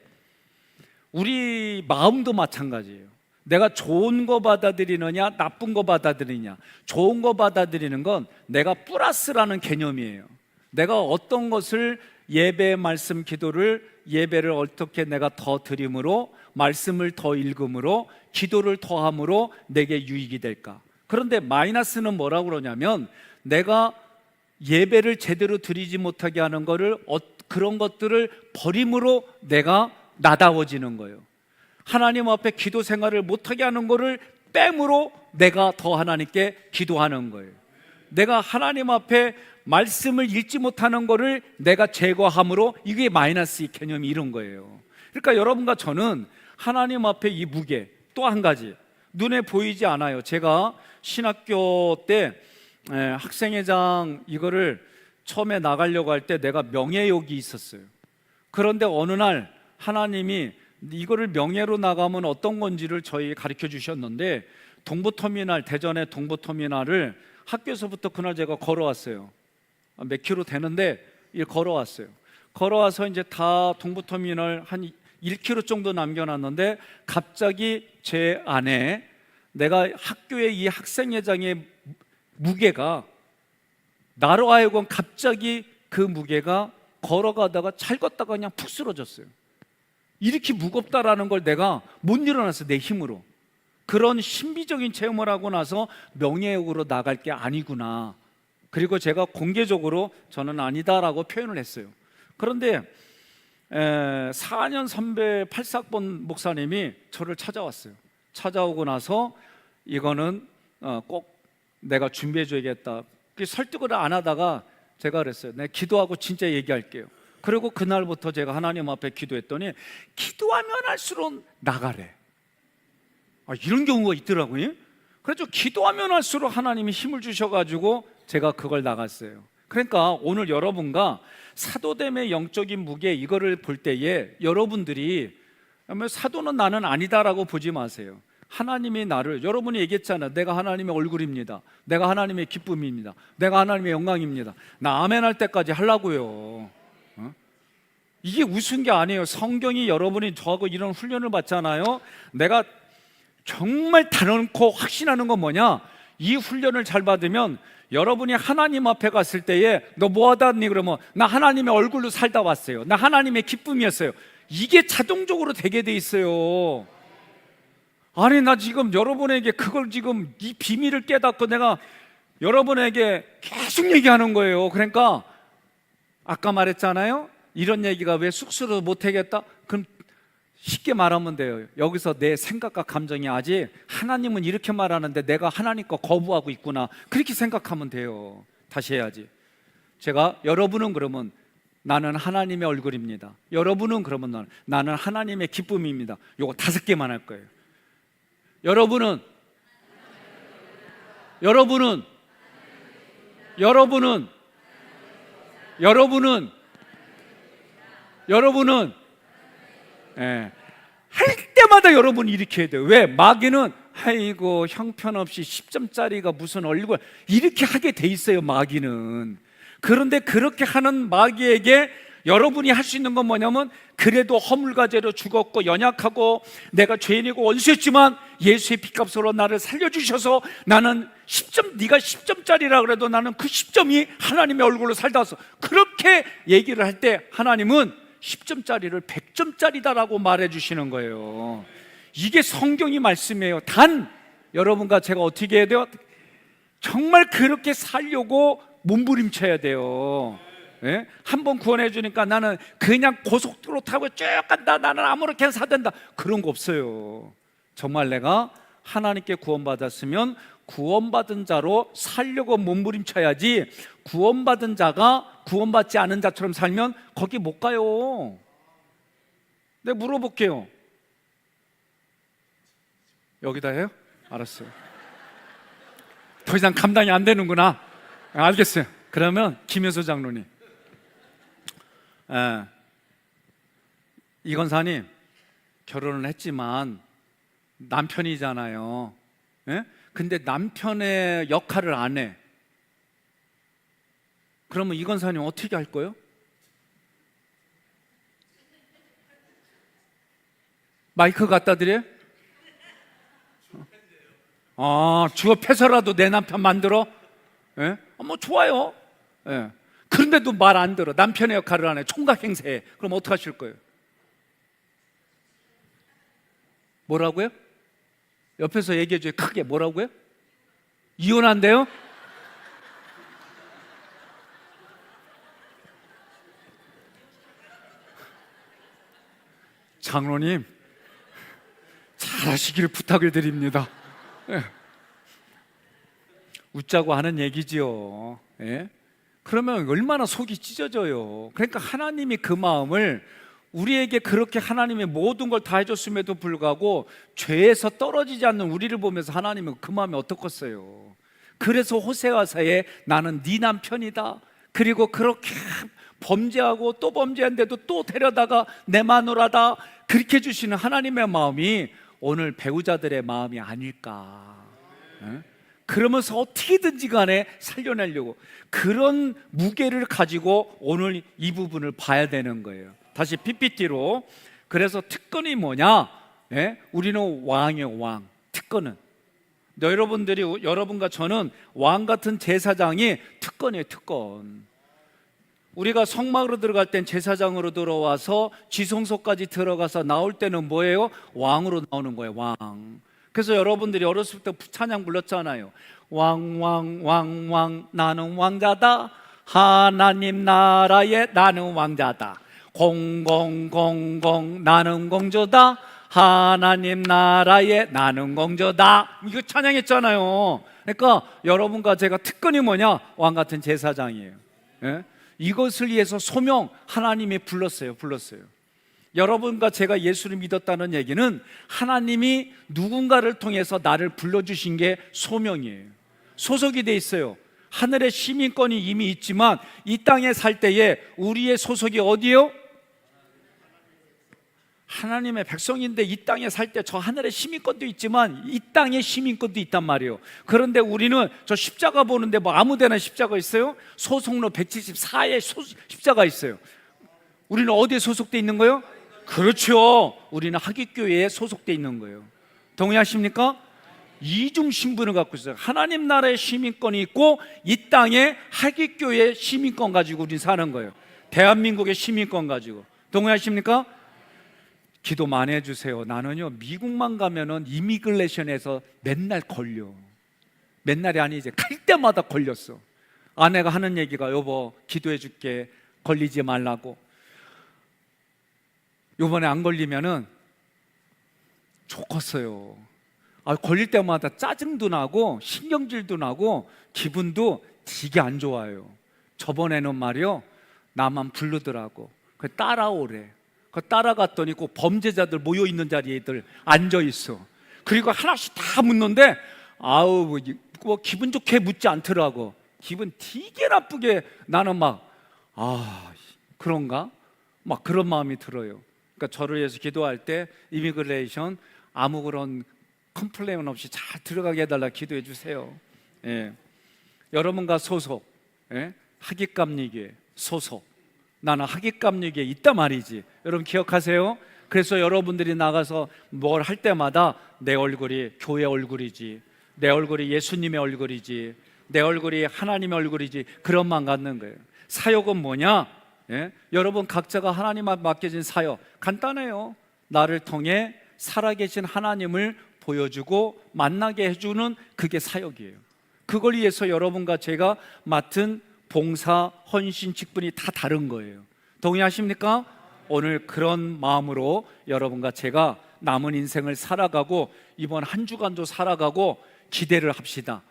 우리 마음도 마찬가지예요. 내가 좋은 거 받아들이느냐 나쁜 거 받아들이냐. 좋은 거 받아들이는 건 내가 플러스라는 개념이에요. 내가 어떤 것을 예배 말씀 기도를 예배를 어떻게 내가 더 드림으로 말씀을 더 읽음으로 기도를 더 함으로 내게 유익이 될까. 그런데 마이너스는 뭐라고 그러냐면 내가 예배를 제대로 드리지 못하게 하는 거를 그런 것들을 버림으로 내가 나다워지는 거예요. 하나님 앞에 기도 생활을 못하게 하는 거를 뺨으로 내가 더 하나님께 기도하는 거예요. 내가 하나님 앞에 말씀을 읽지 못하는 거를 내가 제거함으로 이게 마이너스 개념이 이런 거예요. 그러니까 여러분과 저는 하나님 앞에 이 무게, 또 한 가지 눈에 보이지 않아요. 제가 신학교 때 학생회장 이거를 처음에 나가려고 할 때 내가 명예욕이 있었어요. 그런데 어느 날 하나님이 이거를 명예로 나가면 어떤 건지를 저희 가르쳐 주셨는데 동부터미널, 대전의 동부터미널을 학교에서부터 그날 제가 걸어왔어요. 몇 킬로 되는데 걸어왔어요. 걸어와서 이제 다 동부터미널 한 1km 정도 남겨놨는데 갑자기 제 안에 내가 학교의 이 학생회장의 무게가 나로 하여금 갑자기 그 무게가 걸어가다가 잘 걷다가 그냥 푹 쓰러졌어요. 이렇게 무겁다라는 걸 내가 못 일어났어요. 내 힘으로. 그런 신비적인 체험을 하고 나서 명예욕으로 나갈 게 아니구나. 그리고 제가 공개적으로 저는 아니다라고 표현을 했어요. 그런데 4년 선배 84번 목사님이 저를 찾아왔어요. 찾아오고 나서 이거는 꼭 내가 준비해 줘야겠다. 설득을 안 하다가 제가 그랬어요. 내가 기도하고 진짜 얘기할게요. 그리고 그날부터 제가 하나님 앞에 기도했더니 기도하면 할수록 나가래. 이런 경우가 있더라고요. 그래서 기도하면 할수록 하나님이 힘을 주셔가지고 제가 그걸 나갔어요. 그러니까 오늘 여러분과 사도됨의 영적인 무게 이거를 볼 때에 여러분들이 사도는 나는 아니다라고 보지 마세요. 하나님이 나를, 여러분이 얘기했잖아요. 내가 하나님의 얼굴입니다. 내가 하나님의 기쁨입니다. 내가 하나님의 영광입니다. 나 아멘 할 때까지 하려고요. 이게 웃은 게 아니에요. 성경이, 여러분이 저하고 이런 훈련을 받잖아요. 내가 정말 단언코 확신하는 건 뭐냐, 이 훈련을 잘 받으면 여러분이 하나님 앞에 갔을 때에 너 뭐 하다 왔니? 그러면 나 하나님의 얼굴로 살다 왔어요. 나 하나님의 기쁨이었어요. 이게 자동적으로 되게 돼 있어요. 아니, 나 지금 여러분에게 그걸 지금 이 비밀을 깨닫고 내가 여러분에게 계속 얘기하는 거예요. 그러니까 아까 말했잖아요. 이런 얘기가 왜 쑥스러워 못하겠다? 그럼 쉽게 말하면 돼요. 여기서 내 생각과 감정이 아직 하나님은 이렇게 말하는데 내가 하나님 거 거부하고 있구나, 그렇게 생각하면 돼요. 다시 해야지. 제가, 여러분은 그러면 나는 하나님의 얼굴입니다. 여러분은 그러면 나는 하나님의 기쁨입니다. 요거 5개만 할 거예요. 여러분은 할 때마다 여러분이 이렇게 해야 돼요. 왜? 마귀는 아이고 형편없이 10점짜리가 무슨 얼굴, 이렇게 하게 돼 있어요, 마귀는. 그런데 그렇게 하는 마귀에게 여러분이 할 수 있는 건 뭐냐면, 그래도 허물과죄로 죽었고 연약하고 내가 죄인이고 원수였지만 예수의 피값으로 나를 살려주셔서 나는 10점, 네가 10점짜리라 그래도 나는 그 10점이 하나님의 얼굴로 살다 왔어, 그렇게 얘기를 할 때 하나님은 10점짜리를 100점짜리다라고 말해주시는 거예요. 이게 성경이 말씀이에요. 단 여러분과 제가 어떻게 해야 돼요? 정말 그렇게 살려고 몸부림쳐야 돼요. 예? 한번 구원해 주니까 나는 그냥 고속도로 타고 쭉 간다, 나는 아무렇게나 사된다, 그런 거 없어요. 정말 내가 하나님께 구원받았으면 구원받은 자로 살려고 몸부림쳐야지, 구원받은 자가 구원받지 않은 자처럼 살면 거기 못 가요. 내가 물어볼게요. 여기다 해요? 알았어요. 더 이상 감당이 안 되는구나. 알겠어요. 그러면 김효수 장로님, 이 권사님 결혼을 했지만 남편이잖아요. 예? 근데 남편의 역할을 안 해. 그러면 이 권사님 어떻게 할 거예요? 마이크 갖다 드려요? 주업해서라도 내 남편 만들어? 예? 뭐 좋아요. 예. 그런데도 말 안 들어. 남편의 역할을 안 해. 총각 행세해. 그럼 어떻게 하실 거예요? 뭐라고요? 옆에서 얘기해줘요. 크게. 뭐라고요? 이혼한대요? 장로님, 잘하시기를 부탁을 드립니다. 예. 웃자고 하는 얘기지요. 예? 그러면 얼마나 속이 찢어져요. 그러니까 하나님이 그 마음을, 우리에게 그렇게 하나님의 모든 걸 다 해줬음에도 불구하고 죄에서 떨어지지 않는 우리를 보면서 하나님은 그 마음이 어떻겠어요. 그래서 호세아서에 나는 네 남편이다, 그리고 그렇게 범죄하고 또 범죄한데도 또 데려다가 내 마누라다, 그렇게 해주시는 하나님의 마음이 오늘 배우자들의 마음이 아닐까. 그러면서 어떻게든지 간에 살려내려고, 그런 무게를 가지고 오늘 이 부분을 봐야 되는 거예요. 다시 PPT로. 그래서 특권이 뭐냐? 우리는 왕이에요, 왕. 특권은 여러분들이, 여러분과 저는 왕 같은 제사장이 특권이에요, 특권. 우리가 성막으로 들어갈 땐 제사장으로 들어와서 지성소까지 들어가서 나올 때는 뭐예요? 왕으로 나오는 거예요, 왕. 그래서 여러분들이 어렸을 때 찬양 불렀잖아요. 왕 나는 왕자다, 하나님 나라에 나는 왕자다, 공공 나는 공주다, 하나님 나라에 나는 공주다, 이거 찬양했잖아요. 그러니까 여러분과 제가 특권이 뭐냐? 왕 같은 제사장이에요. 예? 이것을 위해서 소명 하나님이 불렀어요. 여러분과 제가 예수를 믿었다는 얘기는 하나님이 누군가를 통해서 나를 불러주신 게 소명이에요. 소속이 돼 있어요. 하늘의 시민권이 이미 있지만 이 땅에 살 때에 우리의 소속이 어디요? 하나님의 백성인데 이 땅에 살 때 저 하늘의 시민권도 있지만 이 땅의 시민권도 있단 말이에요. 그런데 우리는 저 십자가 보는데 뭐 아무데나 십자가 있어요? 소속로 174에 십자가 있어요. 우리는 어디에 소속돼 있는 거예요? 그렇죠. 우리는 하깃교회에 소속돼 있는 거예요. 동의하십니까? 이중 신분을 갖고 있어요. 하나님 나라의 시민권이 있고 이 땅에 하깃교회의 시민권 가지고 우리 사는 거예요. 대한민국의 시민권 가지고. 동의하십니까? 기도 많이 해주세요. 나는요 미국만 가면은 이미그레이션에서 맨날 걸려. 맨날이 아니지 갈 때마다 걸렸어. 아내가 하는 얘기가 여보 기도해 줄게 걸리지 말라고. 요번에 안 걸리면은 좋겠어요. 걸릴 때마다 짜증도 나고 신경질도 나고 기분도 되게 안 좋아요. 저번에는 말이요 나만 부르더라고. 그 따라오래. 그 따라갔더니 꼭 범죄자들 모여 있는 자리에 애들 앉아 있어. 그리고 하나씩 다 묻는데 아우 뭐 기분 좋게 묻지 않더라고. 기분 되게 나쁘게 나는 막 그런가? 막 그런 마음이 들어요. 그러니까 저를 위해서 기도할 때 이미그레이션 아무 그런 컴플레인 없이 잘 들어가게 해달라 기도해 주세요. 예. 여러분과 소속, 예? 하깃감리교회 소속. 나는 하깃감리교회에 있단 말이지. 여러분 기억하세요? 그래서 여러분들이 나가서 뭘 할 때마다 내 얼굴이 교회 얼굴이지, 내 얼굴이 예수님의 얼굴이지, 내 얼굴이 하나님의 얼굴이지, 그런 마음 갖는 거예요. 사역은 뭐냐? 예? 여러분 각자가 하나님한테 맡겨진 사역 간단해요. 나를 통해 살아계신 하나님을 보여주고 만나게 해주는 그게 사역이에요. 그걸 위해서 여러분과 제가 맡은 봉사, 헌신, 직분이 다 다른 거예요. 동의하십니까? 오늘 그런 마음으로 여러분과 제가 남은 인생을 살아가고 이번 한 주간도 살아가고 기대를 합시다.